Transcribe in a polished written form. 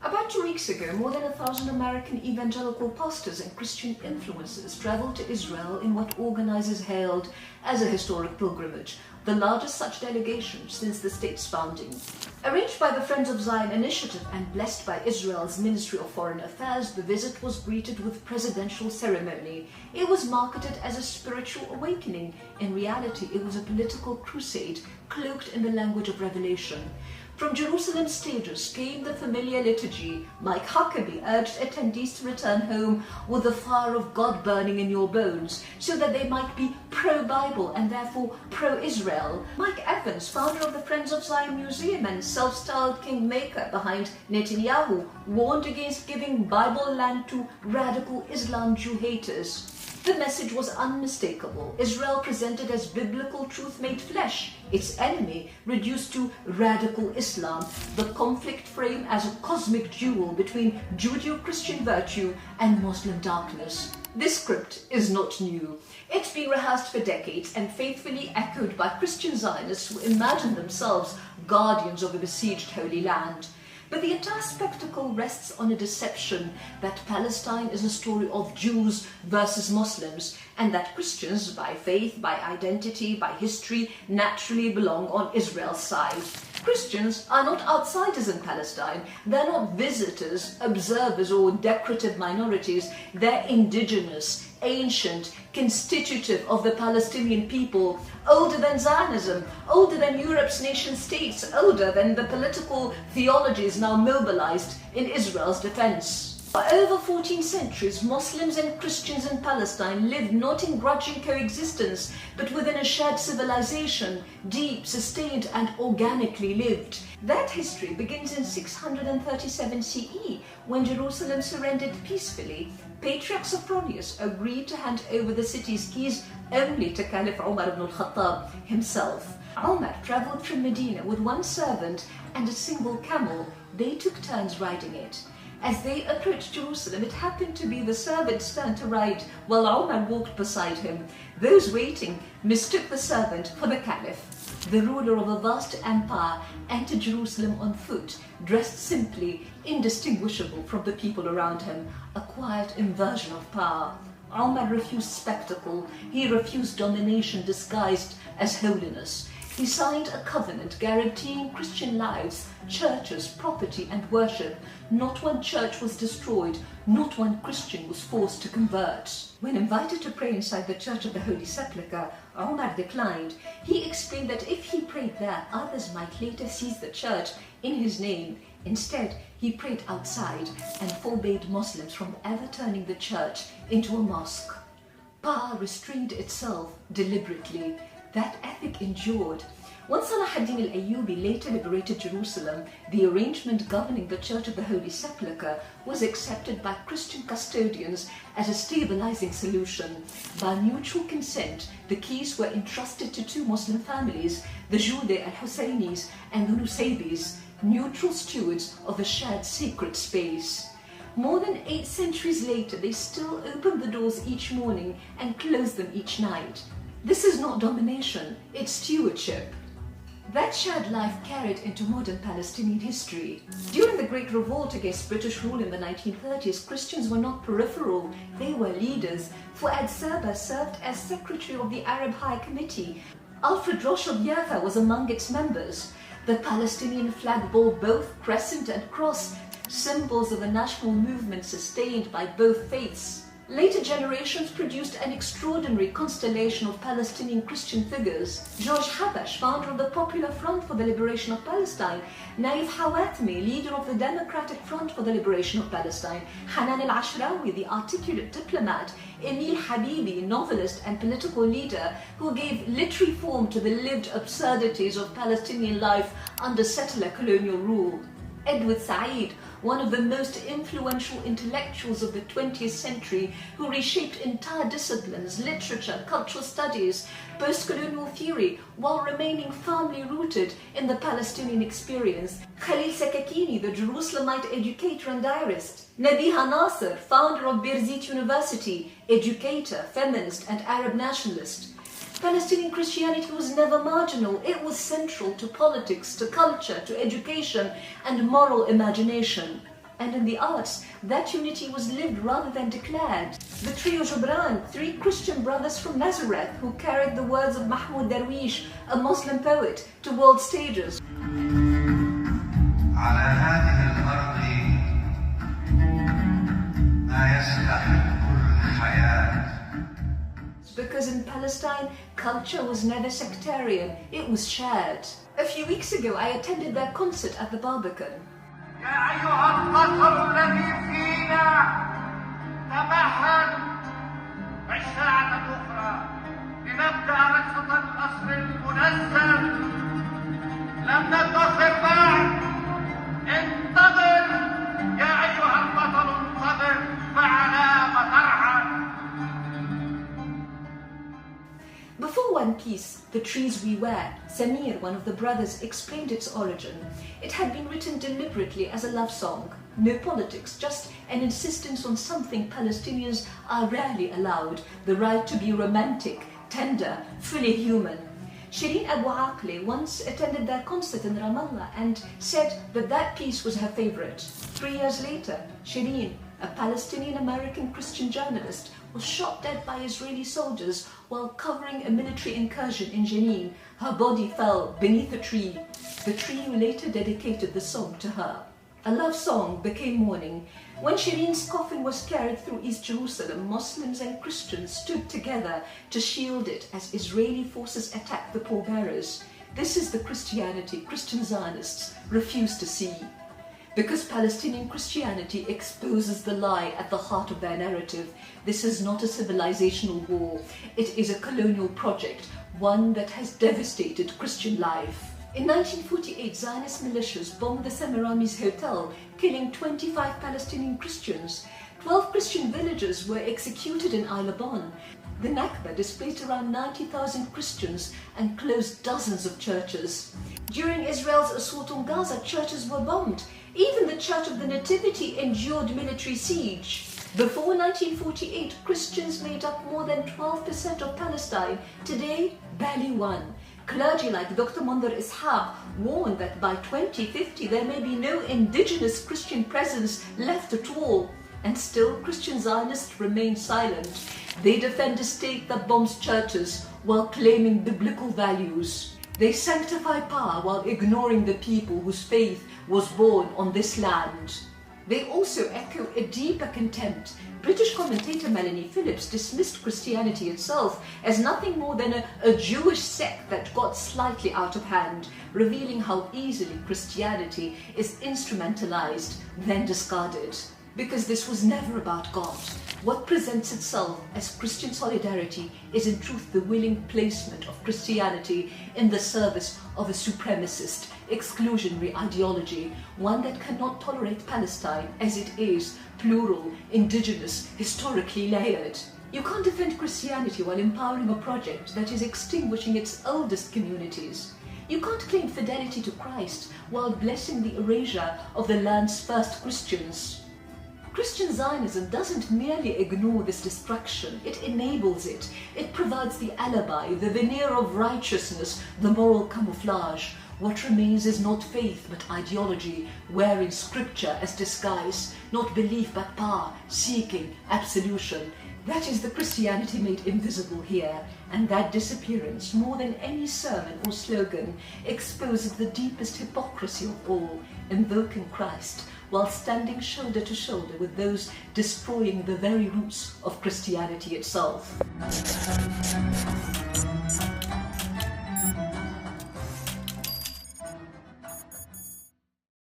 About 2 weeks ago, more than 1,000 American evangelical pastors and Christian influencers traveled to Israel in what organizers hailed as a historic pilgrimage, the largest such delegation since the state's founding. Arranged by the Friends of Zion initiative and blessed by Israel's Ministry of Foreign Affairs, the visit was greeted with presidential ceremony. It was marketed as a spiritual awakening. In reality, it was a political crusade cloaked in the language of revelation. From Jerusalem stages came the familiar liturgy. Mike Huckabee urged attendees to return home with the fire of God burning in your bones, so that they might be pro-Bible and therefore pro-Israel. Mike Evans, founder of the Friends of Zion Museum and self-styled kingmaker behind Netanyahu, warned against giving Bible land to radical Islam Jew haters. The message was unmistakable. Israel presented as biblical truth made flesh, its enemy reduced to radical Islam, the conflict framed as a cosmic duel between Judeo-Christian virtue and Muslim darkness. This script is not new. It's been rehearsed for decades and faithfully echoed by Christian-Zionists who imagine themselves guardians of the besieged Holy Land. But the entire spectacle rests on a deception that Palestine is a story of Jews versus Muslims, and that Christians, by faith, by identity, by history, naturally belong on Israel's side. Christians are not outsiders in Palestine. They're not visitors, observers, or decorative minorities. They're indigenous, ancient, constitutive of the Palestinian people, older than Zionism, older than Europe's nation states, older than the political theologies now mobilized in Israel's defense. For over 14 centuries, Muslims and Christians in Palestine lived not in grudging coexistence, but within a shared civilization, deep, sustained, and organically lived. That history begins in 637 CE, when Jerusalem surrendered peacefully. Patriarch Sophronius agreed to hand over the city's keys only to Caliph Umar ibn al-Khattab himself. Umar traveled from Medina with one servant and a single camel. They took turns riding it. As they approached Jerusalem, it happened to be the servant's turn to ride, while Umar walked beside him. Those waiting mistook the servant for the Caliph. The ruler of a vast empire entered Jerusalem on foot, dressed simply, indistinguishable from the people around him, a quiet inversion of power. Umar refused spectacle. He refused domination disguised as holiness. He signed a covenant guaranteeing Christian lives, churches, property, and worship. Not one church was destroyed, not one Christian was forced to convert. When invited to pray inside the Church of the Holy Sepulchre, Umar declined. He explained that if he prayed there, others might later seize the church in his name. Instead, he prayed outside and forbade Muslims from ever turning the church into a mosque. Power restrained itself deliberately. That ethic endured. Once Salah ad-Din al-Ayyubi later liberated Jerusalem, the arrangement governing the Church of the Holy Sepulchre was accepted by Christian custodians as a stabilizing solution. By mutual consent, the keys were entrusted to two Muslim families, the Jude al-Hussainis and the Nusaybis, neutral stewards of the shared sacred space. More than 8 centuries later, they still open the doors each morning and close them each night. This is not domination, it's stewardship. That shared life carried into modern Palestinian history. During the Great Revolt against British rule in the 1930s, Christians were not peripheral, they were leaders. Fuad Serba served as secretary of the Arab High Committee. Alfred Roche of Jaffa was among its members. The Palestinian flag bore both crescent and cross, symbols of a national movement sustained by both faiths. Later generations produced an extraordinary constellation of Palestinian Christian figures. George Habash, founder of the Popular Front for the Liberation of Palestine, Naif Hawatmi, leader of the Democratic Front for the Liberation of Palestine, Hanan al-Ashrawi, the articulate diplomat, Emil Habibi, novelist and political leader who gave literary form to the lived absurdities of Palestinian life under settler colonial rule. Edward Said, one of the most influential intellectuals of the 20th century who reshaped entire disciplines, literature, cultural studies, post-colonial theory, while remaining firmly rooted in the Palestinian experience. Khalil Sakakini, the Jerusalemite educator and diarist. Nabiha Nasser, founder of Birzeit University, educator, feminist and Arab nationalist. Palestinian Christianity was never marginal. It was central to politics, to culture, to education and moral imagination. And in the arts, that unity was lived rather than declared. The trio Jubran, 3 Christian brothers from Nazareth who carried the words of Mahmoud Darwish, a Muslim poet, to world stages. Because in Palestine, culture was never sectarian, it was shared. A few weeks ago, I attended their concert at the Barbican. يا أيها البطل الذي فينا تمهل الساعة الأخرى لنبدأ رقصة الأصل المنزل لم ندخر بعد انتظر يا أيها البطل انتظر معنا وترحل. Before One Piece, The Trees We Wear, Samir, one of the brothers, explained its origin. It had been written deliberately as a love song. No politics, just an insistence on something Palestinians are rarely allowed, the right to be romantic, tender, fully human. Shireen Abu Aqli once attended their concert in Ramallah and said that that piece was her favorite. 3 years later, Shireen, a Palestinian American Christian journalist, was shot dead by Israeli soldiers while covering a military incursion in Jenin. Her body fell beneath a tree. The trio later dedicated the song to her. A love song became mourning. When Shireen's coffin was carried through East Jerusalem, Muslims and Christians stood together to shield it as Israeli forces attacked the pallbearers. This is the Christianity Christian-Zionists refuse to see. Because Palestinian Christianity exposes the lie at the heart of their narrative, this is not a civilizational war. It is a colonial project, one that has devastated Christian life. In 1948, Zionist militias bombed the Semiramis Hotel, killing 25 Palestinian Christians. 12 Christian villagers were executed in Ailabon. The Nakba displaced around 90,000 Christians and closed dozens of churches. During Israel's assault on Gaza, churches were bombed. Even the Church of the Nativity endured military siege. Before 1948, Christians made up more than 12% of Palestine. Today, barely 1%. Clergy like Dr. Mandar Ishaq warned that by 2050 there may be no indigenous Christian presence left at all. And still, Christian Zionists remain silent. They defend a state that bombs churches while claiming biblical values. They sanctify power while ignoring the people whose faith was born on this land. They also echo a deeper contempt. British commentator Melanie Phillips dismissed Christianity itself as nothing more than a Jewish sect that got slightly out of hand, revealing how easily Christianity is instrumentalized, then discarded. Because this was never about God. What presents itself as Christian solidarity is in truth the willing placement of Christianity in the service of a supremacist, exclusionary ideology, one that cannot tolerate Palestine as it is, plural, indigenous, historically layered. You can't defend Christianity while empowering a project that is extinguishing its oldest communities. You can't claim fidelity to Christ while blessing the erasure of the land's first Christians. Christian Zionism doesn't merely ignore this destruction, it enables it. It provides the alibi, the veneer of righteousness, the moral camouflage. What remains is not faith but ideology, wearing scripture as disguise, not belief but power, seeking absolution. That is the Christianity made invisible here, and that disappearance, more than any sermon or slogan, exposes the deepest hypocrisy of all, invoking Christ, while standing shoulder to shoulder with those destroying the very roots of Christianity itself.